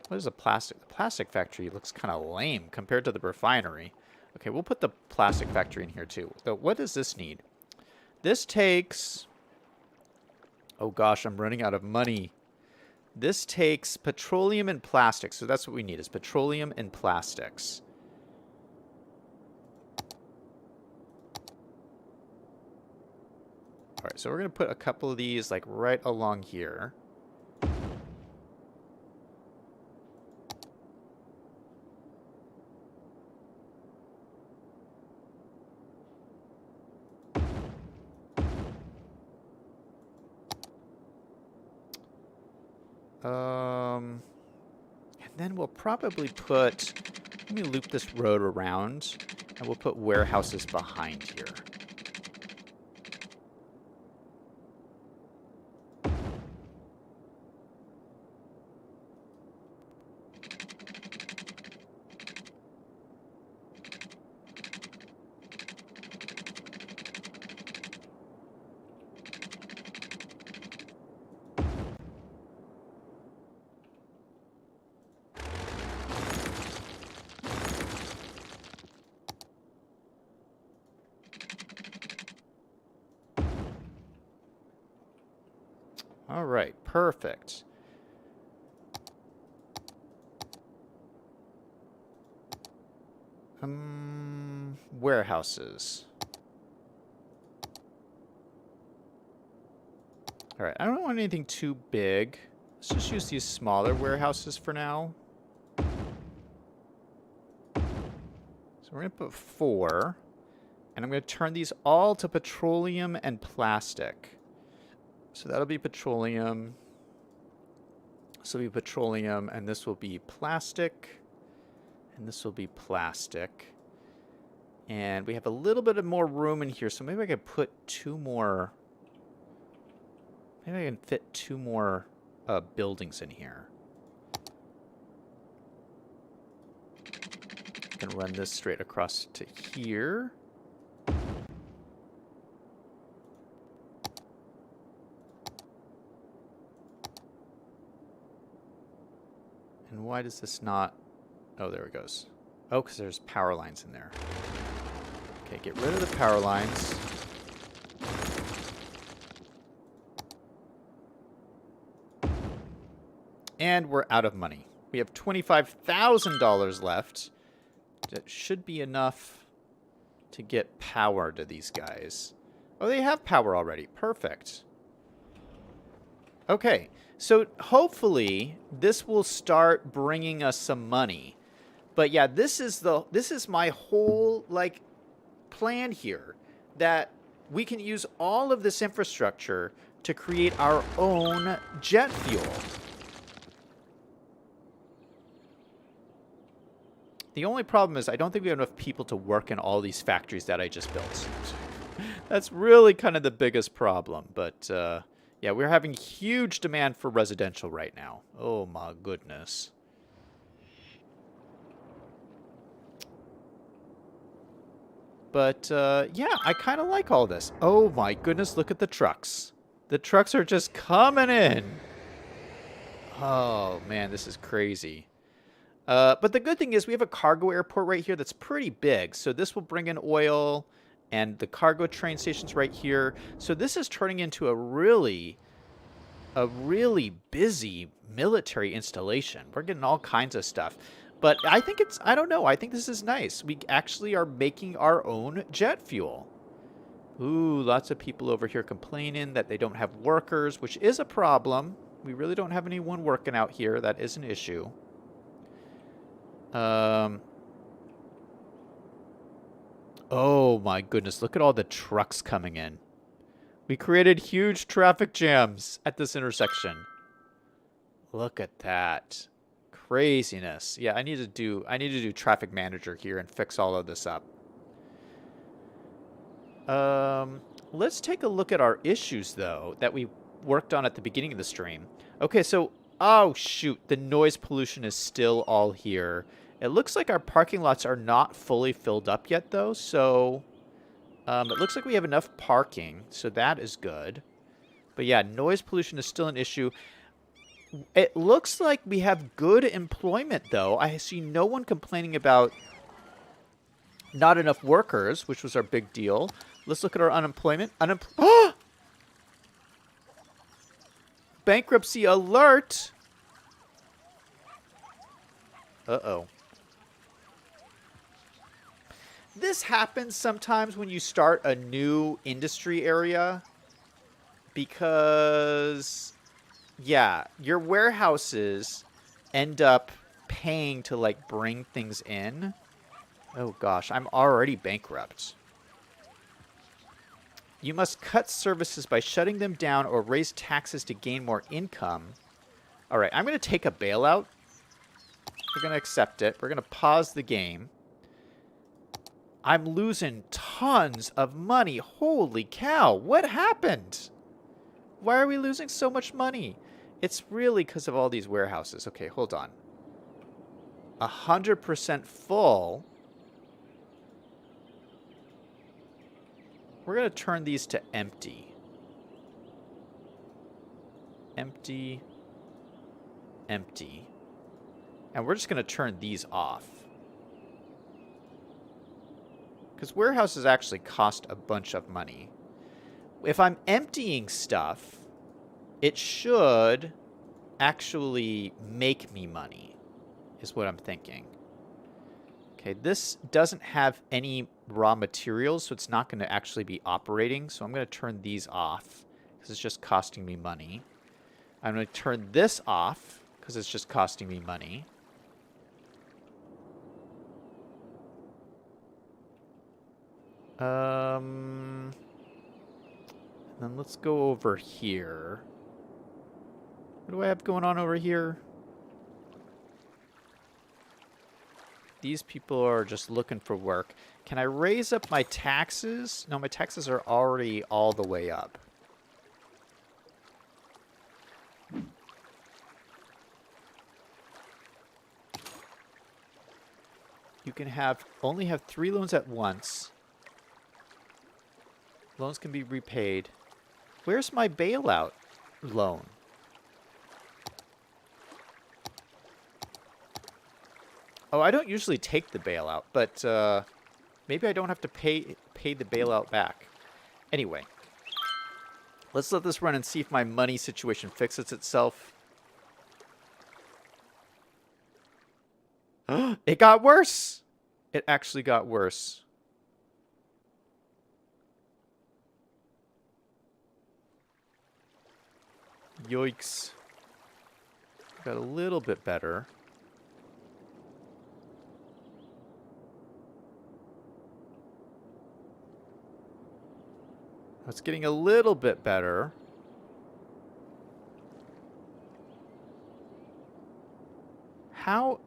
What is a plastic? The plastic factory looks kind of lame compared to the refinery. Okay, we'll put the plastic factory in here, too. So what does this need? This takes... Oh, gosh, I'm running out of money. This takes petroleum and plastics. So that's what we need, is petroleum and plastics. All right, so we're going to put a couple of these like right along here. And then we'll probably put, let me loop this road around, and we'll put warehouses behind here. All right, perfect. Warehouses. All right, I don't want anything too big. Let's just use these smaller warehouses for now. So we're going to put 4. And I'm going to turn these all to petroleum and plastic. So that'll be petroleum. This will be petroleum, and this will be plastic. And this will be plastic. And we have a little bit of more room in here, so maybe I could put 2 more. Maybe I can fit 2 more buildings in here. I can run this straight across to here. And why does this not... Oh, there it goes. Oh, because there's power lines in there. Okay, get rid of the power lines. And we're out of money. We have $25,000 left. That should be enough to get power to these guys. Oh, they have power already. Perfect. Okay, so hopefully this will start bringing us some money. But yeah, this is my whole like plan here, that we can use all of this infrastructure to create our own jet fuel. The only problem is I don't think we have enough people to work in all these factories that I just built. That's really kind of the biggest problem. But yeah, we're having huge demand for residential right now. Oh my goodness. But yeah, I kind of like all this. Oh my goodness, look at the trucks. The trucks are just coming in. Oh man, this is crazy. But the good thing is we have a cargo airport right here that's pretty big. So this will bring in oil, and the cargo train station's right here. So this is turning into a really busy military installation. We're getting all kinds of stuff. But I think it's, I don't know, I think this is nice. We actually are making our own jet fuel. Ooh, lots of people over here complaining that they don't have workers, which is a problem. We really don't have anyone working out here. That is an issue. Oh my goodness, look at all the trucks coming in. We created huge traffic jams at this intersection. Look at that. Craziness. Yeah, I need to do traffic manager here and fix all of this up. Let's take a look at our issues though that we worked on at the beginning of the stream. Okay, so oh shoot, the noise pollution is still all here. It looks like our parking lots are not fully filled up yet though, so it looks like we have enough parking, so that is good. But yeah, noise pollution is still an issue. It looks like we have good employment though. I see no one complaining about not enough workers, which was our big deal. Let's look at our unemployment. Bankruptcy alert! Uh-oh. This happens sometimes when you start a new industry area because, yeah, your warehouses end up paying to, like, bring things in. Oh, gosh, I'm already bankrupt. You must cut services by shutting them down or raise taxes to gain more income. All right, I'm going to take a bailout. We're going to accept it. We're going to pause the game. I'm losing tons of money. Holy cow. What happened? Why are we losing so much money? It's really because of all these warehouses. Okay, hold on. 100% full. We're going to turn these to empty. Empty. Empty. And we're just going to turn these off. Because warehouses actually cost a bunch of money. If I'm emptying stuff, it should actually make me money, is what I'm thinking. Okay, this doesn't have any raw materials, so it's not going to actually be operating. So I'm going to turn these off because it's just costing me money. I'm going to turn this off because it's just costing me money. And then let's go over here. What do I have going on over here? These people are just looking for work. Can I raise up my taxes? No, my taxes are already all the way up. You can only have 3 loans at once. Loans can be repaid. Where's my bailout loan? Oh, I don't usually take the bailout, but maybe I don't have to pay the bailout back. Anyway, let's let this run and see if my money situation fixes itself. It got worse. It actually got worse. Yikes. Got a little bit better. It's getting a little bit better. How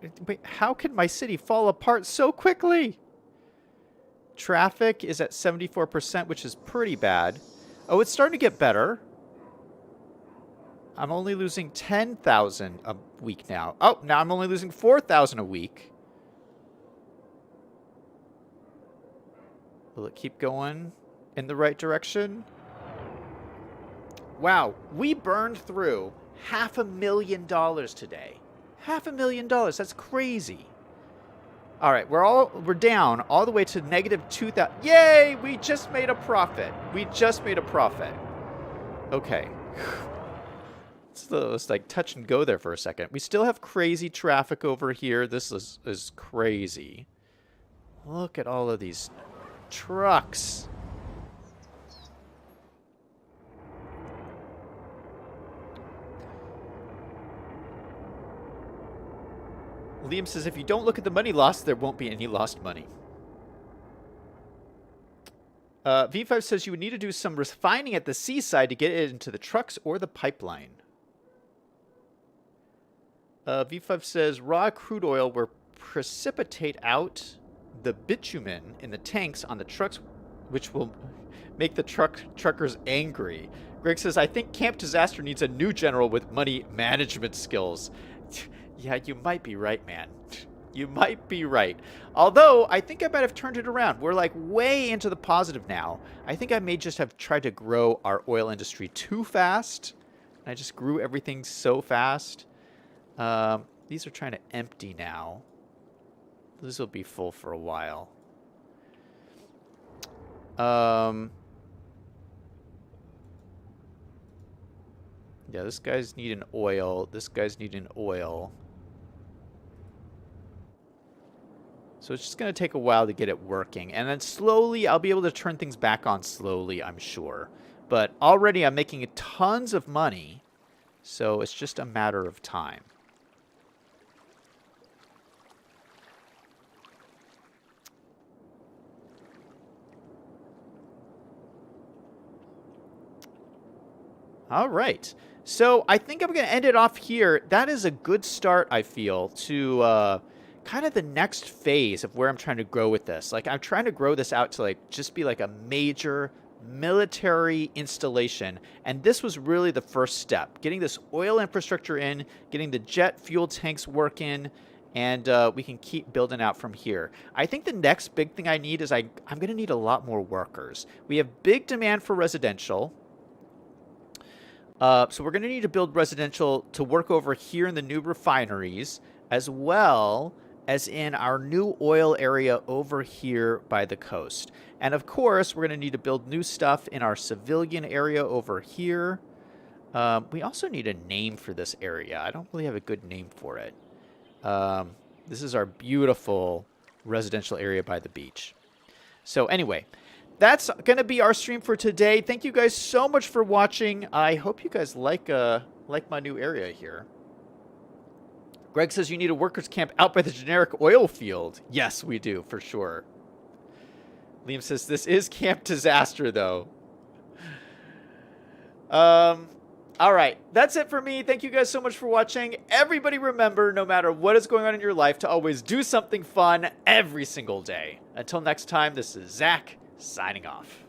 can my city fall apart so quickly? Traffic is at 74%, which is pretty bad. Oh, it's starting to get better. I'm only losing 10,000 a week now. Oh, now I'm only losing 4,000 a week. Will it keep going in the right direction? Wow, we burned through $500,000 today. $500,000. That's crazy. All right, we're down all the way to negative 2,000. Yay! We just made a profit. We just made a profit. Okay. So it's like touch and go there for a second. We still have crazy traffic over here. This is crazy. Look at all of these trucks. Liam says, if you don't look at the money lost, there won't be any lost money. V5 says you would need to do some refining at the seaside to get it into the trucks or the pipeline. V5 says raw crude oil will precipitate out the bitumen in the tanks on the trucks, which will make the truckers angry. Greg says, I think Camp Disaster needs a new general with money management skills. Yeah, you might be right, man. You might be right. Although, I think I might have turned it around. We're like way into the positive now. I think I may just have tried to grow our oil industry too fast. I just grew everything so fast. These are trying to empty now. This will be full for a while. Yeah, this guy's needing oil. This guy's needing oil. So it's just going to take a while to get it working. And then slowly, I'll be able to turn things back on slowly, I'm sure. But already I'm making tons of money. So it's just a matter of time. All right. So I think I'm going to end it off here. That is a good start, I feel, to kind of the next phase of where I'm trying to grow with this. Like, I'm trying to grow this out to like just be like a major military installation. And this was really the first step. Getting this oil infrastructure in, getting the jet fuel tanks working, and we can keep building out from here. I think the next big thing I need is I'm going to need a lot more workers. We have big demand for residential. So we're going to need to build residential to work over here in the new refineries, as well as in our new oil area over here by the coast. And of course, we're going to need to build new stuff in our civilian area over here. We also need a name for this area. I don't really have a good name for it. This is our beautiful residential area by the beach. So anyway, that's going to be our stream for today. Thank you guys so much for watching. I hope you guys like my new area here. Greg says you need a workers' camp out by the generic oil field. Yes, we do, for sure. Liam says this is Camp Disaster, though. All right, that's it for me. Thank you guys so much for watching. Everybody remember, no matter what is going on in your life, to always do something fun every single day. Until next time, this is Zach, signing off.